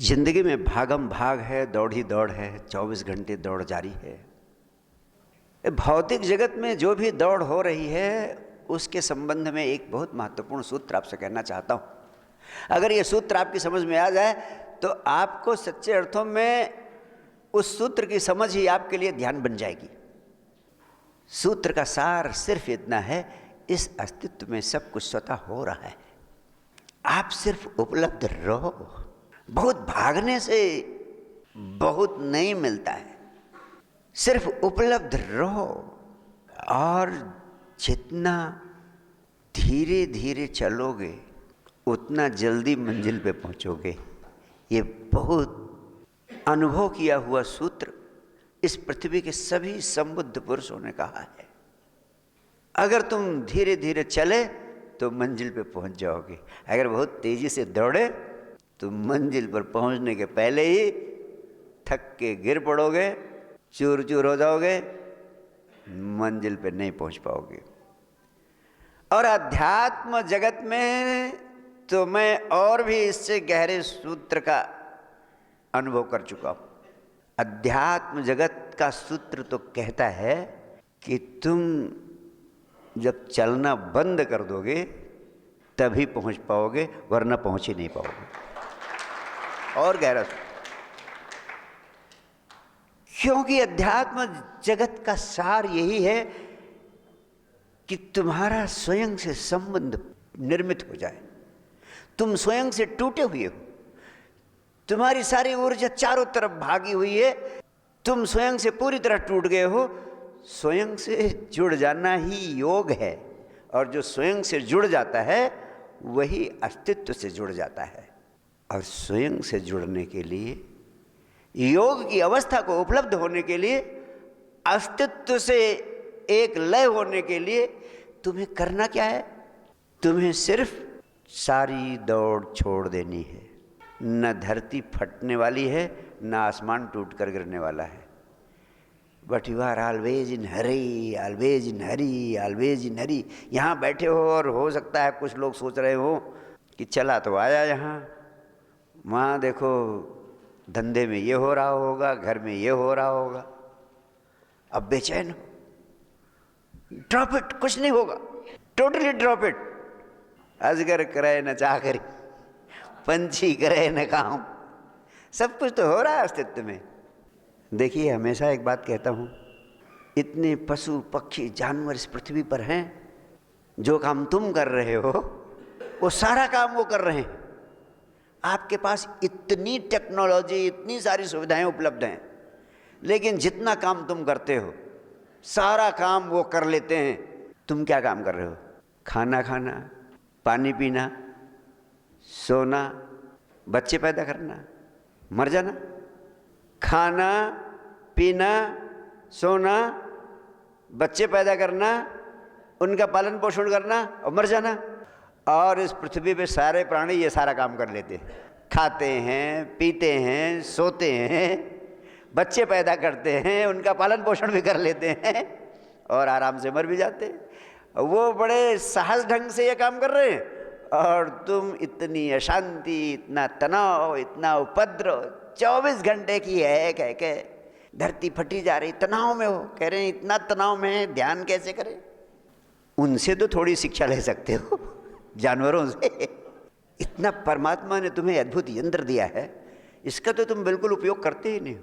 जिंदगी में भागम भाग है, दौड़ ही दौड़ है, 24 घंटे दौड़ जारी है। भौतिक जगत में जो भी दौड़ हो रही है उसके संबंध में एक बहुत महत्वपूर्ण सूत्र आपसे कहना चाहता हूं। अगर ये सूत्र आपकी समझ में आ जाए तो आपको सच्चे अर्थों में उस सूत्र की समझ ही आपके लिए ध्यान बन जाएगी। सूत्र का सार सिर्फ इतना है, इस अस्तित्व में सब कुछ स्वतः हो रहा है, आप सिर्फ उपलब्ध रहो। बहुत भागने से बहुत नहीं मिलता है, सिर्फ उपलब्ध रहो। और जितना धीरे धीरे चलोगे उतना जल्दी मंजिल पे पहुंचोगे। ये बहुत अनुभव किया हुआ सूत्र इस पृथ्वी के सभी संबुद्ध पुरुषों ने कहा है। अगर तुम धीरे धीरे चले तो मंजिल पे पहुंच जाओगे, अगर बहुत तेजी से दौड़े तो मंजिल पर पहुंचने के पहले ही थक के गिर पड़ोगे, चूर चूर हो जाओगे, मंजिल पे नहीं पहुंच पाओगे। और अध्यात्म जगत में तो मैं और भी इससे गहरे सूत्र का अनुभव कर चुका हूं। अध्यात्म जगत का सूत्र तो कहता है कि तुम जब चलना बंद कर दोगे तभी पहुंच पाओगे, वरना पहुंच ही नहीं पाओगे। और गहरा, क्योंकि अध्यात्म जगत का सार यही है कि तुम्हारा स्वयं से संबंध निर्मित हो जाए। तुम स्वयं से टूटे हुए हो, तुम्हारी सारी ऊर्जा चारों तरफ भागी हुई है, तुम स्वयं से पूरी तरह टूट गए हो। स्वयं से जुड़ जाना ही योग है, और जो स्वयं से जुड़ जाता है वही अस्तित्व से जुड़ जाता है। और स्वयं से जुड़ने के लिए, योग की अवस्था को उपलब्ध होने के लिए, अस्तित्व से एक लय होने के लिए तुम्हें करना क्या है? तुम्हें सिर्फ सारी दौड़ छोड़ देनी है। न धरती फटने वाली है, न आसमान टूट कर गिरने वाला है। But you are always in hurry, always in hurry, always in hurry. यहाँ बैठे हो और हो सकता है कुछ लोग सोच रहे हो कि चला तो आया यहाँ, वहाँ देखो धंधे में ये हो रहा होगा, घर में ये हो रहा होगा, अब बेचैन हो। ड्रॉप इट, कुछ नहीं होगा, टोटली ड्रॉप इट। अजगर करे न चाकरी, पंछी करे न काम, सब कुछ तो हो रहा है अस्तित्व में। देखिए, हमेशा एक बात कहता हूँ, इतने पशु पक्षी जानवर इस पृथ्वी पर हैं, जो काम तुम कर रहे हो वो सारा काम वो कर रहे हैं। आपके पास इतनी टेक्नोलॉजी, इतनी सारी सुविधाएं उपलब्ध हैं, लेकिन जितना काम तुम करते हो सारा काम वो कर लेते हैं। तुम क्या काम कर रहे हो? खाना खाना, पानी पीना, सोना, बच्चे पैदा करना, मर जाना। खाना पीना, सोना, बच्चे पैदा करना, उनका पालन पोषण करना और मर जाना। और इस पृथ्वी पे सारे प्राणी ये सारा काम कर लेते हैं, खाते हैं, पीते हैं, सोते हैं, बच्चे पैदा करते हैं, उनका पालन पोषण भी कर लेते हैं और आराम से मर भी जाते हैं। वो बड़े साहस ढंग से ये काम कर रहे हैं, और तुम इतनी अशांति, इतना तनाव, इतना उपद्रव 24 घंटे की है कह के धरती फटी जा रही, तनाव में हो, कह रहे हैं इतना तनाव में है, ध्यान कैसे करें? उनसे तो थोड़ी शिक्षा ले सकते हो, जानवरों से। इतना परमात्मा ने तुम्हें अद्भुत यंत्र दिया है, इसका तो तुम बिल्कुल उपयोग करते ही नहीं हो।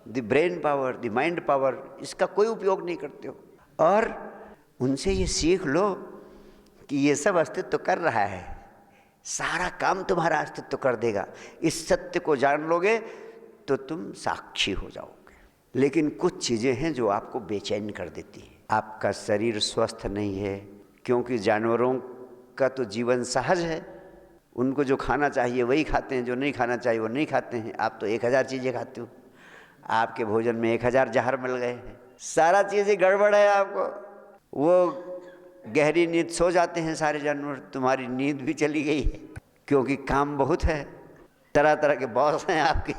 The brain power, the mind power, इसका कोई उपयोग नहीं करते हो। और उनसे ये सीख लो कि ये सब अस्तित्व कर रहा है, सारा काम तुम्हारा अस्तित्व कर देगा। इस सत्य को जान लोगे तो तुम साक्षी हो जाओगे। लेकिन कुछ चीज़ें हैं जो आपको बेचैन कर देती हैं। आपका शरीर स्वस्थ नहीं है, क्योंकि जानवरों का तो जीवन सहज है, उनको जो खाना चाहिए वही खाते हैं, जो नहीं खाना चाहिए वो नहीं खाते हैं। आप तो 1000 चीज़ें खाते हो, आपके भोजन में 1000 जहर मिल गए हैं, सारा चीज़ें गड़बड़ है आपको। वो गहरी नींद सो जाते हैं सारे जानवर, तुम्हारी नींद भी चली गई है, क्योंकि काम बहुत है, तरह तरह के बॉस हैं आपके,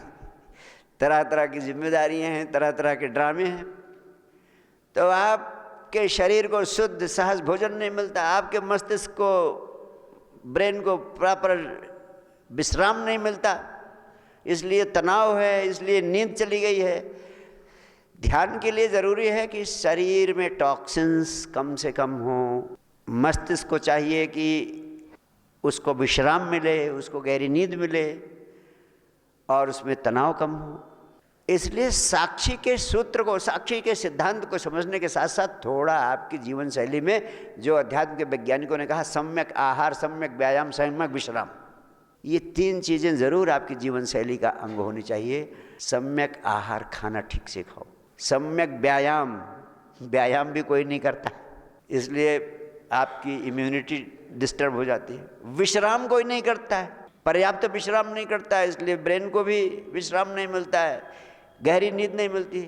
तरह तरह की जिम्मेदारियां हैं, तरह तरह के ड्रामे हैं। तो आपके शरीर को शुद्ध सहज भोजन नहीं मिलता, आपके मस्तिष्क को, ब्रेन को प्रॉपर विश्राम नहीं मिलता, इसलिए तनाव है, इसलिए नींद चली गई है। ध्यान के लिए ज़रूरी है कि शरीर में टॉक्सिन्स कम से कम हो। मस्तिष्क को चाहिए कि उसको विश्राम मिले, उसको गहरी नींद मिले और उसमें तनाव कम हो। इसलिए साक्षी के सूत्र को, साक्षी के सिद्धांत को समझने के साथ साथ थोड़ा आपकी जीवन शैली में, जो अध्यात्म के वैज्ञानिकों ने कहा सम्यक आहार, सम्यक व्यायाम, सम्यक विश्राम, ये 3 चीज़ें ज़रूर आपकी जीवन शैली का अंग होनी चाहिए। सम्यक आहार, खाना ठीक से खाओ। सम्यक व्यायाम, व्यायाम भी कोई नहीं करता, इसलिए आपकी इम्यूनिटी डिस्टर्ब हो जाती है। विश्राम कोई नहीं करता है, पर्याप्त विश्राम नहीं करता है, इसलिए ब्रेन को भी विश्राम नहीं मिलता है, गहरी नींद नहीं मिलती।